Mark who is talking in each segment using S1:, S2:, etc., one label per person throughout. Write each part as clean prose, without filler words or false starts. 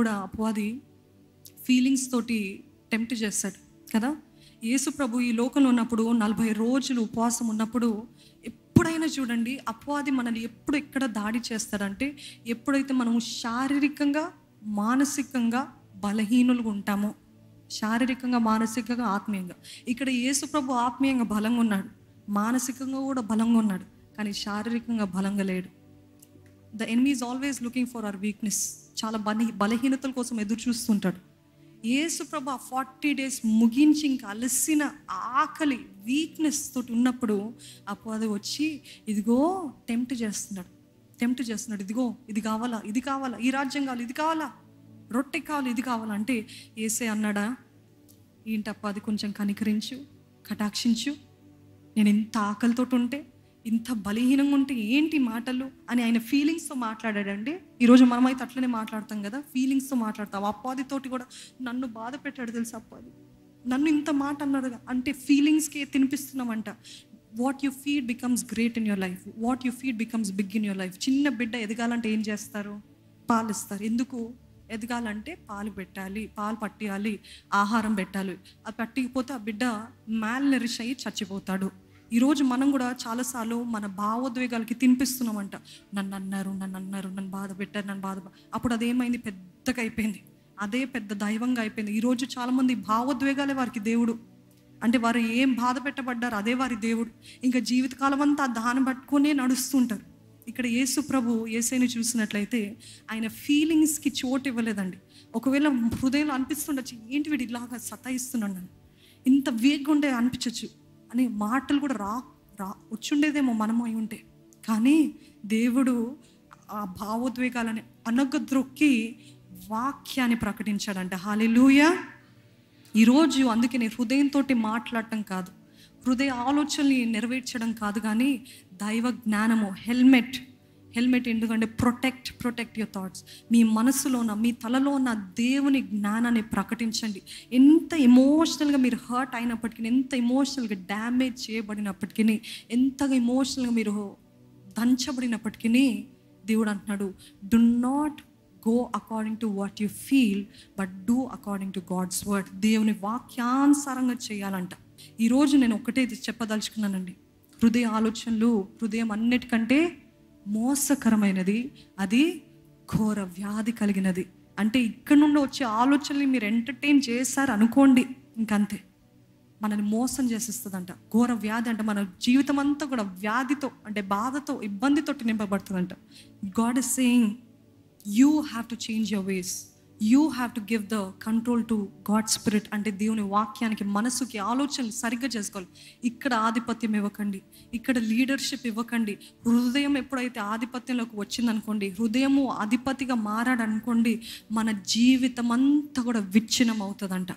S1: కూడా అపవాది ఫీలింగ్స్ తోటి టెంప్ట్ చేస్తాడు కదా. యేసు ప్రభు ఈ లోకంలో ఉన్నప్పుడు 40 రోజులు ఉపవాసం ఉన్నప్పుడు ఎప్పుడైనా చూడండి, అపవాది మనల్ని ఎప్పుడు ఎక్కడ దాడి చేస్తాడంటే ఎప్పుడైతే మనము శారీరకంగా మానసికంగా బలహీనులుగా ఉంటామో, శారీరకంగా మానసికంగా ఆత్మీయంగా. ఇక్కడ యేసు ప్రభు ఆత్మీయంగా బలంగా ఉన్నాడు, మానసికంగా కూడా బలంగా ఉన్నాడు, కానీ శారీరకంగా బలంగా లేడు. The enemy is always looking for hour weakness. చాలా బలహీనతల కోసం ఎదురు చూస్తుంటాడు. యేసు ప్రభు 40 days ముగించి ఇంకా అలసిన ఆకలి వీక్నెస్ తోటి ఉన్నప్పుడు అపవాది వచ్చి ఇదిగో టెంప్ట్ చేస్తున్నాడు. ఇదిగో ఇది కావాలా, ఇది కావాలా, ఈ రాజ్యం కావాలి, ఇది కావాలా, రొట్టె కావాలి, ఇది కావాలా అంటే యేసే అన్నాడా, ఏంటప్ప అది కొంచెం కనికరించు, కటాక్షించు, నేను ఇంత ఆకలితో ఉంటే, ఇంత బలహీనంగా ఉంటే ఏంటి మాటలు అని ఆయన ఫీలింగ్స్తో మాట్లాడాడండి. ఈరోజు మనమైతే అట్లనే మాట్లాడతాం కదా, ఫీలింగ్స్తో మాట్లాడతాం. అపవాదితోటి కూడా నన్ను బాధ పెట్టాడు తెలుసు అపవాది, నన్ను ఇంత మాట అన్నాడు అంటే ఫీలింగ్స్కి తినిపిస్తున్నామంట. What you feed becomes great in your life, what you feed becomes big in your life. చిన్న బిడ్డ ఎదగాలంటే ఏం చేస్తారు? పాలు ఇస్తారు. ఎందుకు? ఎదగాలంటే పాలు పెట్టాలి, పాలు పట్టియాలి, ఆహారం పెట్టాలి. అది పట్టికపోతే ఆ బిడ్డ మ్యాల్నరిష్ అయ్యి చచ్చిపోతాడు. ఈరోజు మనం కూడా చాలాసార్లు మన భావోద్వేగాలకి తినిపిస్తున్నామంట. నన్ను అన్నారు, నన్ను బాధ పెట్టారు, అప్పుడు అదేమైంది, పెద్దగా అయిపోయింది, అదే పెద్ద దైవంగా అయిపోయింది. ఈరోజు చాలామంది భావోద్వేగాలే వారికి దేవుడు. అంటే వారు ఏం బాధ పెట్టబడ్డారు అదే వారి దేవుడు. ఇంకా జీవితకాలం అంతా దాన్ని పట్టుకునే నడుస్తుంటారు. ఇక్కడ యేసు ప్రభు యేసైని చూసినట్లయితే ఆయన ఫీలింగ్స్కి చోటు ఇవ్వలేదండి. ఒకవేళ హృదయంలో అనిపిస్తుండొచ్చు, ఏంటి వీడు ఇలాగా సతాయిస్తున్నాడు, నన్ను ఇంత వేగ్గా ఉండే అనిపించవచ్చు అని మాటలు కూడా వచ్చుండేదేమో మనము అయి ఉంటే. కానీ దేవుడు ఆ భావోద్వేగాలని అనగద్రొక్కి వాక్యాన్ని ప్రకటించాడంట. హల్లెలూయా. ఈరోజు అందుకే నేను హృదయంతో మాట్లాడటం కాదు, హృదయ ఆలోచనని నెరవేర్చడం కాదు, కానీ దైవ జ్ఞానము హెల్మెట్ ఎందుకంటే ప్రొటెక్ట్ యువర్ థాట్స్. మీ మనసులో ఉన్న, మీ తలలో ఉన్న దేవుని జ్ఞానాన్ని ప్రకటించండి. ఎంత ఎమోషనల్గా మీరు హర్ట్ అయినప్పటికీ, ఎంత ఎమోషనల్గా డ్యామేజ్ చేయబడినప్పటికీ, ఎంతగా ఎమోషనల్గా మీరు దంచబడినప్పటికీ దేవుడు అంటున్నాడు, do not go according to what you feel but do according to God's word. దేవుని వాక్యానుసారంగా చేయాలంట. ఈరోజు నేను ఒకటే చెప్పదలుచుకున్నానండి, హృదయ ఆలోచనలు, హృదయం అన్నిటికంటే మోసకరమైనది, అది ఘోర వ్యాధి కలిగినది. అంటే ఇక్కడ నుండి వచ్చే ఆలోచనలు మీరు ఎంటర్టైన్ చేశారు అనుకోండి, ఇంకంతే మనల్ని మోసం చేసేస్తుందంట. ఘోర వ్యాధి అంటే మన జీవితం అంతా కూడా వ్యాధితో, అంటే బాధతో, ఇబ్బందితో నింపబడుతుందంట. God is saying you have to change your ways, you have to give the control to God spirit. అంటే దేవుని వాక్యానికి, మనసుకి, ఆలోచనలు సరిగ్గా చేసుకోవాలి. ఇక్కడ ఆధిపత్యం ఇవ్వకండి, ఇక్కడ లీడర్షిప్ ఇవ్వకండి. హృదయం ఎప్పుడైతే ఆధిపత్యంలోకి వచ్చిందనుకోండి, హృదయము అధిపతిగా మారాడనుకోండి, మన జీవితం అంతా కూడా విచ్ఛిన్నం అవుతుందంట.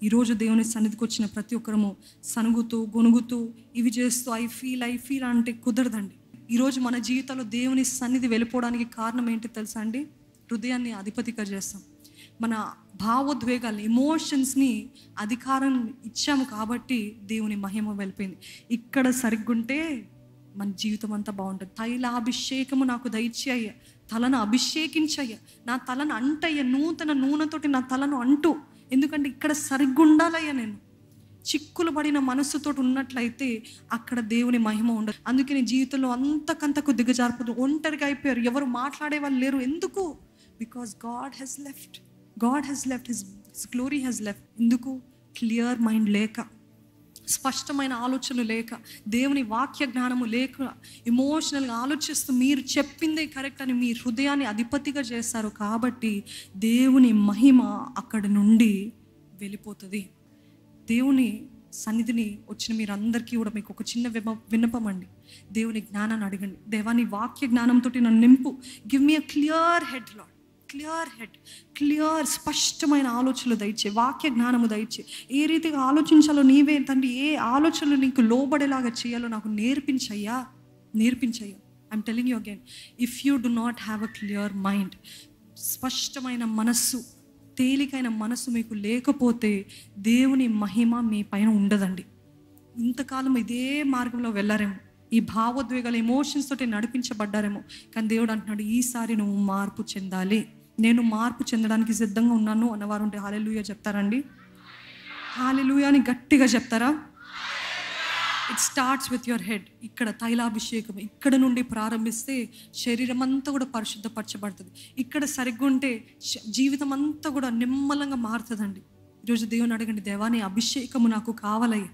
S1: ఈరోజు దేవుని సన్నిధికి వచ్చిన ప్రతి ఒక్కరము సనుగుతూ, గొనుగుతూ, ఇవి చేస్తూ ఐ ఫీల్ అంటే కుదరదండి. ఈరోజు మన జీవితంలో దేవుని సన్నిధి వెళ్ళిపోవడానికి కారణం ఏంటి తెలుసా అండి? హృదయాన్ని అధిపతిగా చేస్తాం. మన భావోద్వేగాలు, ఎమోషన్స్ని అధికారం ఇచ్చాము కాబట్టి దేవుని మహిమ వెళ్ళిపోయింది. ఇక్కడ సరిగ్గుంటే మన జీవితం అంతా బాగుంటుంది. తైలాభిషేకము నాకు దయచేయ్య, తలను అభిషేకించయ్య, నా తలను అంటయ్య, నూతన నూనెతోటి నా తలను అంటూ. ఎందుకంటే ఇక్కడ సరిగ్గుండాలయ్యా. నేను చిక్కులు పడిన మనస్సుతో ఉన్నట్లయితే అక్కడ దేవుని మహిమ ఉండదు. అందుకే నీ జీవితంలో అంతకంతకు దిగజారిపోతూ ఒంటరిగా అయిపోయారు, ఎవరు మాట్లాడే వాళ్ళు లేరు. ఎందుకు? Because God has left, his glory has left. ఎందుకు? క్లియర్ మైండ్ లేక, స్పష్టమైన ఆలోచనలు లేక, దేవుని వాక్య జ్ఞానము లేక, ఎమోషనల్గా ఆలోచిస్తూ మీరు చెప్పిందే కరెక్ట్ అని మీ హృదయాన్ని అధిపతిగా చేస్తారు. కాబట్టి దేవుని మహిమ అక్కడి నుండి వెళ్ళిపోతుంది. దేవుని సన్నిధిని వచ్చిన మీరందరికీ కూడా మీకు ఒక చిన్న విన్నపం అండి. దేవుని జ్ఞానాన్ని అడగండి. దేవాని వాక్య జ్ఞానంతో నన్ను నింపు. గివ్ మీ అ క్లియర్ హెడ్ లార్డ్, క్లియర్ స్పష్టమైన ఆలోచనలు దయచే, వాక్య జ్ఞానము దయచే. ఏ రీతిగా ఆలోచించాలో నీవే తండ్రి, ఏ ఆలోచనలు నీకు లోబడేలాగా చేయాలో నాకు నేర్పించయ్యా. I'm telling you again, if you do not have a clear mind, స్పష్టమైన మనస్సు, తేలికైన మనసు మీకు లేకపోతే దేవుని మహిమ మీ పైన ఉండదండి. ఇంతకాలం ఇదే మార్గంలో వెళ్ళారేమో, ఈ భావోద్వేగాల ఎమోషన్స్ తోటి నడిపించబడ్డారేమో, కానీ దేవుడు అంటున్నాడు ఈసారి నువ్వు మార్పు చెందాలి, నేను మార్పు చెందడానికి సిద్ధంగా ఉన్నాను అన్నవారు ఉంటే హల్లెలూయా చెప్తారండి? హల్లెలూయా అని గట్టిగా చెప్తారా? It starts with your head. ఇక్కడ తైలాభిషేకం ఇక్కడ నుండి ప్రారంభిస్తే శరీరం అంతా కూడా పరిశుద్ధపరచబడుతుంది. ఇక్కడ సరిగ్గా ఉంటే జీవితం అంతా కూడా నిమ్మలంగా మారుతుందండి. ఈరోజు దేవుని అడగండి, దేవా నీ అభిషేకము నాకు కావాలయ్యా,